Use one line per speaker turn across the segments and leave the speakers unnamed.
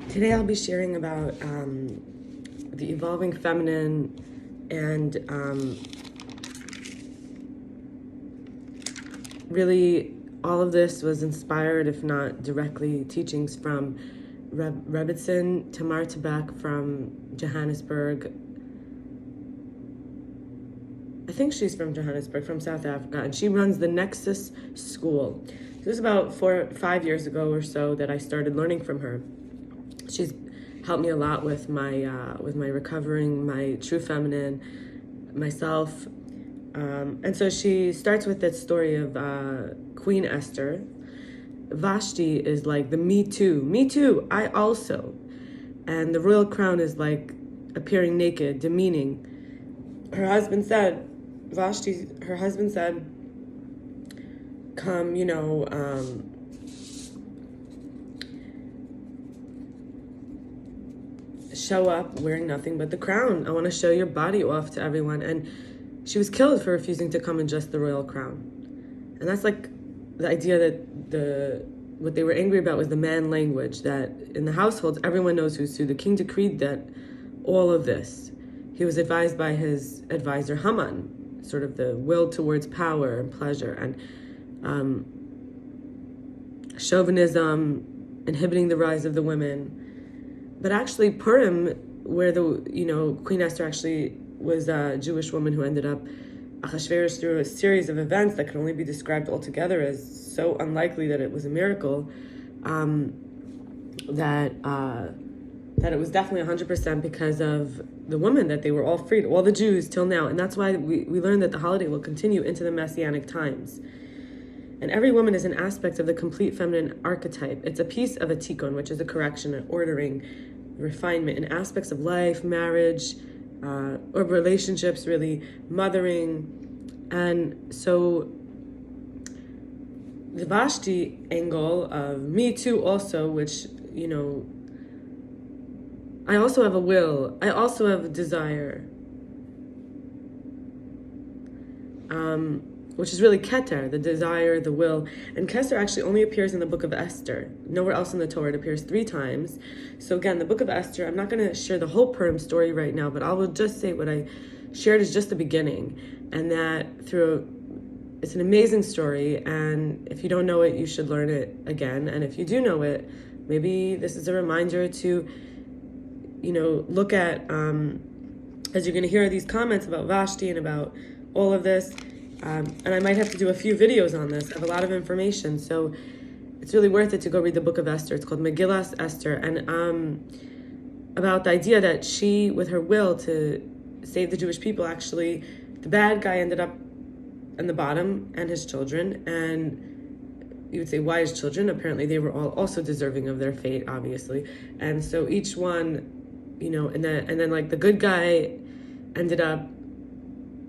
Today I'll be sharing about the evolving feminine and really all of this was inspired, if not directly, teachings from Rebbetzin Tamar Taback from Johannesburg. I think she's from Johannesburg, from South Africa, and she runs the Nexus school. It was about 5 years ago or so that I started learning from her. She's helped me a lot with my recovering, my true feminine, myself. And so she starts with that story of Queen Esther. Vashti is like the me too, I also. And the royal crown is like appearing naked, demeaning. Her husband said, come, show up wearing nothing but the crown. I want to show your body off to everyone. And she was killed for refusing to come in just the royal crown. And that's like the idea that what they were angry about was the man language, that in the households, everyone knows who's who. The king decreed that all of this. He was advised by his advisor Haman, sort of the will towards power and pleasure, and chauvinism, inhibiting the rise of the women. But actually Purim, where Queen Esther actually was a Jewish woman who ended up Achashverosh through a series of events that could only be described altogether as so unlikely that it was a miracle, that it was definitely 100% because of the woman, that they were all freed, all the Jews till now. And that's why we learn that the holiday will continue into the Messianic times. And every woman is an aspect of the complete feminine archetype. It's a piece of a tikkun, which is a correction, an ordering, refinement in aspects of life, marriage, or relationships, really, mothering. And so the Vashti angle of me too also, which, I also have a will, I also have a desire, which is really Keter, the desire, the will. And Keter actually only appears in the book of Esther. Nowhere else in the Torah. It appears 3 times. So again, the book of Esther, I'm not going to share the whole Purim story right now, but I will just say what I shared is just the beginning. And that it's an amazing story. And if you don't know it, you should learn it again. And if you do know it, maybe this is a reminder to, look at, as you're going to hear these comments about Vashti and about all of this, and I might have to do a few videos on this. I have a lot of information, so it's really worth it to go read the book of Esther. It's called Megillas Esther, and about the idea that she, with her will to save the Jewish people, actually, the bad guy ended up in the bottom, and his children. And you would say, why his children? Apparently they were all also deserving of their fate, obviously. And so each one, and then like the good guy ended up,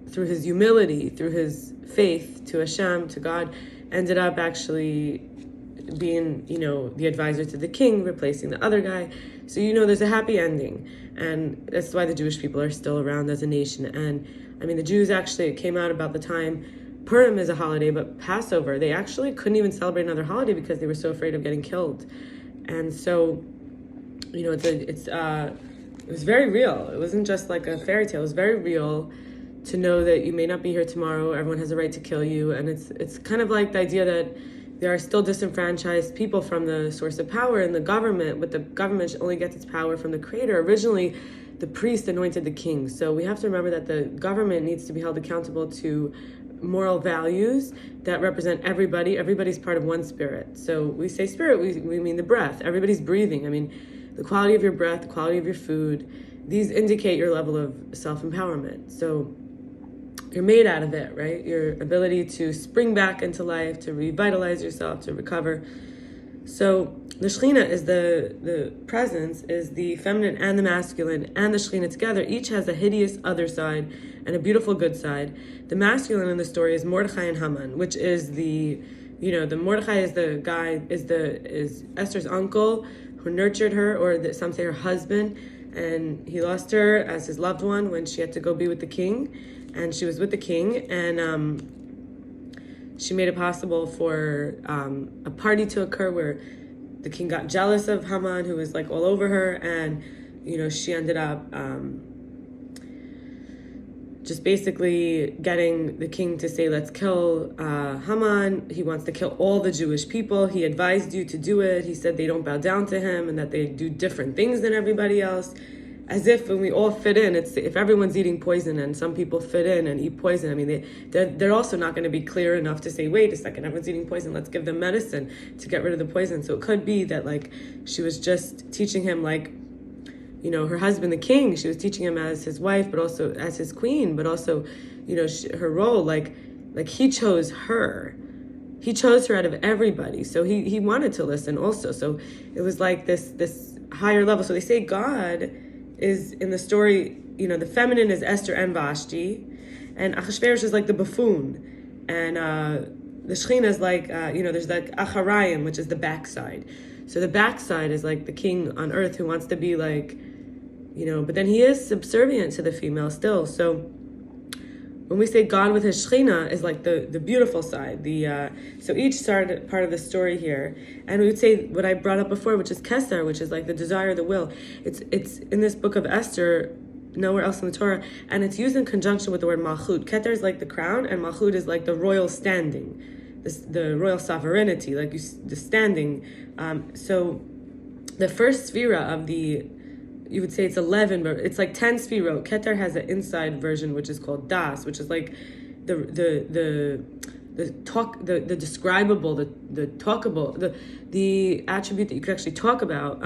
through his humility, through his faith to Hashem, to God, ended up actually being, the advisor to the king, replacing the other guy. So, there's a happy ending. And that's why the Jewish people are still around as a nation. And, the Jews actually, it came out about the time, Purim is a holiday, but Passover, they actually couldn't even celebrate another holiday because they were so afraid of getting killed. And so, it was very real. It wasn't just like a fairy tale. It was very real to know that you may not be here tomorrow. Everyone has a right to kill you. And it's kind of like the idea that there are still disenfranchised people from the source of power in the government, but the government only gets its power from the creator. Originally, the priest anointed the king. So we have to remember that the government needs to be held accountable to moral values that represent everybody. Everybody's part of one spirit. So we say spirit, we mean the breath. Everybody's breathing. The quality of your breath, the quality of your food, these indicate your level of self-empowerment. So you're made out of it, right? Your ability to spring back into life, to revitalize yourself, to recover. So the Shekhinah is the presence, is the feminine and the masculine and the Shekhinah together. Each has a hideous other side and a beautiful good side. The masculine in the story is Mordechai and Haman, which is the Mordechai is the guy, is Esther's uncle who nurtured her, or some say her husband, and he lost her as his loved one when she had to go be with the king. And she was with the king, and she made it possible for a party to occur where the king got jealous of Haman, who was like all over her, and she ended up just basically getting the king to say, let's kill Haman. He wants to kill all the Jewish people. He advised you to do it. He said they don't bow down to him and that they do different things than everybody else. As if when we all fit in, if everyone's eating poison and some people fit in and eat poison, I mean, they're also not going to be clear enough to say, wait a second, everyone's eating poison, let's give them medicine to get rid of the poison. So it could be that like she was just teaching him like, her husband, the king, she was teaching him as his wife, but also as his queen, but also, her role, like he chose her. He chose her out of everybody. So he wanted to listen also. So it was like this higher level. So they say God is in the story, the feminine is Esther and Vashti, and Achashverosh is like the buffoon. And the Shekhinah is like, there's like Acharayim, which is the backside. So the backside is like the king on earth who wants to be like, but then he is subservient to the female still. So when we say God with his Shekhinah is like the beautiful side. So each part of the story here, and we would say what I brought up before, which is Keser, which is like the desire, the will. It's in this book of Esther, nowhere else in the Torah, and it's used in conjunction with the word Malchut. Keter is like the crown, and Malchut is like the royal standing, the royal sovereignty, like the standing. So the first sphera of you would say it's 11, but it's like 10 sphirot. Keter has an inside version, which is called Das, which is like the describable, the talkable, the attribute that you could actually talk about.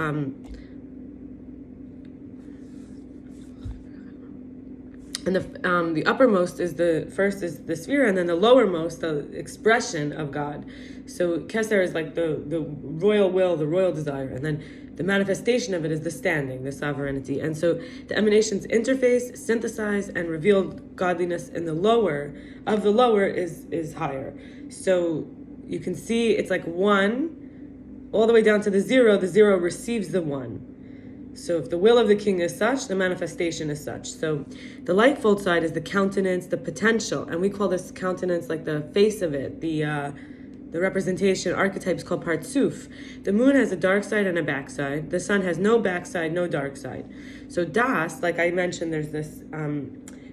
And the uppermost is the sphere, and then the lowermost, the expression of God. So Keser is like the royal will, the royal desire, and then the manifestation of it is the standing, the sovereignty. And so the emanations interface, synthesize, and reveal godliness in the lower. Of the lower is higher. So you can see it's like 1, all the way down to the 0. The 0 receives the 1. So if the will of the king is such, the manifestation is such. So the lightfold side is the countenance, the potential, and we call this countenance like the face of it, the representation, archetypes called partsuf. The moon has a dark side and a backside. The sun has no backside, no dark side. So das, like I mentioned, there's this,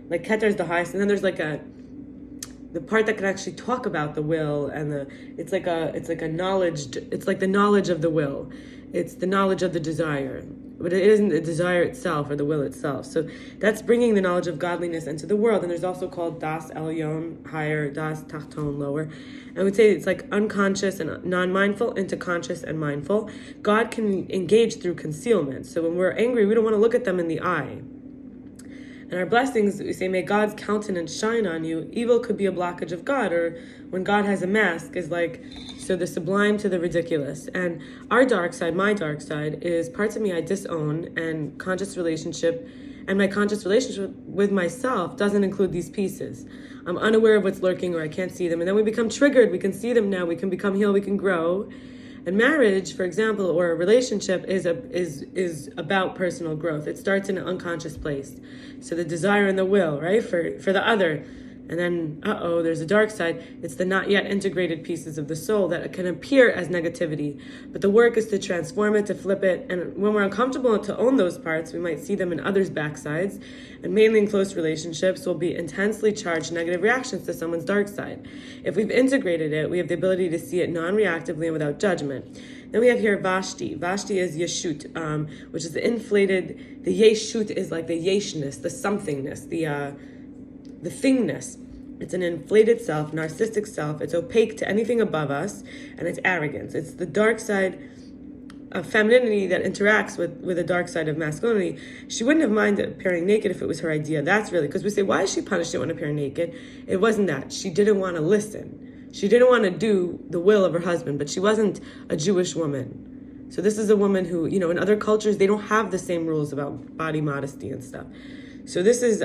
like Keter is the highest, and then there's like the part that can actually talk about the will, and it's like a knowledge. It's like the knowledge of the will. It's the knowledge of the desire. But it isn't the desire itself or the will itself. So that's bringing the knowledge of godliness into the world. And there's also called Das Elyon, higher, Das Tachton, lower. And we'd say it's like unconscious and non-mindful into conscious and mindful. God can engage through concealment. So when we're angry, we don't want to look at them in the eye. And our blessings, we say, may God's countenance shine on you. Evil could be a blockage of God, or when God has a mask, is like, so the sublime to the ridiculous. And our dark side, my dark side, is parts of me I disown, and conscious relationship, and my conscious relationship with myself doesn't include these pieces. I'm unaware of what's lurking, or I can't see them, and then we become triggered. We can see them now. We can become healed. We can grow. And marriage, for example, or a relationship is about personal growth. It starts in an unconscious place. So the desire and the will, right, for the other. And then, there's a dark side. It's the not yet integrated pieces of the soul that can appear as negativity. But the work is to transform it, to flip it. And when we're uncomfortable to own those parts, we might see them in others' backsides. And mainly in close relationships, will be intensely charged negative reactions to someone's dark side. If we've integrated it, we have the ability to see it non-reactively and without judgment. Then we have here Vashti. Vashti is Yeshut, which is the inflated. The Yeshut is like the yeshness, the somethingness, the thingness. It's an inflated self, narcissistic self. It's opaque to anything above us, and it's arrogance. It's the dark side of femininity that interacts with the dark side of masculinity. She wouldn't have minded appearing naked if it was her idea. That's really, because we say, why is she punished? She didn't want to appear naked. It wasn't that. She didn't want to listen. She didn't want to do the will of her husband, but she wasn't a Jewish woman. So this is a woman who, in other cultures, they don't have the same rules about body modesty and stuff. So this is...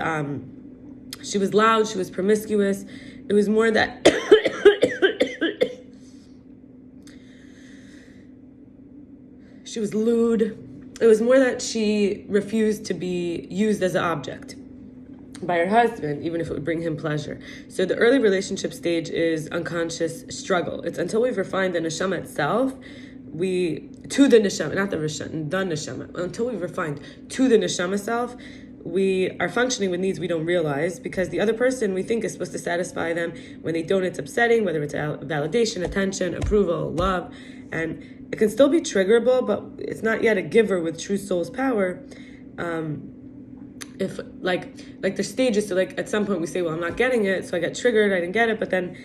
she was loud, she was promiscuous. It was more that she was lewd. It was more that she refused to be used as an object by her husband, even if it would bring him pleasure. So the early relationship stage is unconscious struggle. It's until we've refined the neshama itself, we to the neshama, not the rishon, the neshama. Until we've refined to the neshama self, we are functioning with needs we don't realize, because the other person we think is supposed to satisfy them. When they don't, it's upsetting, whether it's validation, attention, approval, love, and it can still be triggerable, but it's not yet a giver with true soul's power. If like the stages, so like at some point we say, well, I'm not getting it, so I get triggered, I didn't get it, but then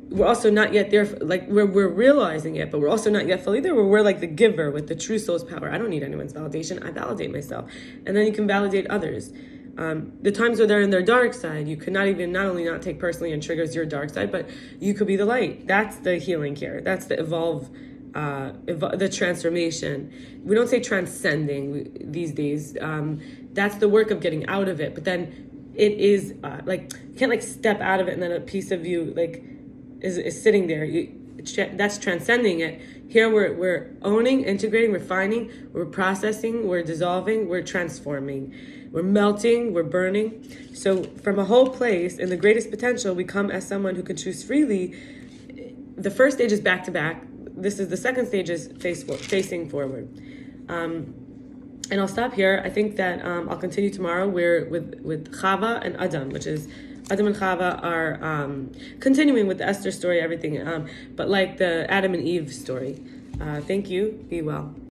we're also not yet there, like we're realizing it, but we're also not yet fully there, where we're like the giver with the true soul's power. I don't need anyone's validation, I validate myself. And then you can validate others. The times where they're in their dark side, you could not only not take personally and triggers your dark side, but you could be the light. That's the healing here. That's the the transformation. We don't say transcending these days. That's the work of getting out of it. But then it is like you can't like step out of it and then a piece of you like is sitting there. That's transcending it. Here we're owning, integrating, refining, we're processing, we're dissolving, we're transforming, we're melting, we're burning. So from a whole place, in the greatest potential, we come as someone who can choose freely. The first stage is back to back. This is the second stage is facing forward. And I'll stop here. I think that I'll continue tomorrow. We're with Chava and Adam, which is Adam and Chava are continuing with the Esther story, everything, but like the Adam and Eve story. Thank you. Be well.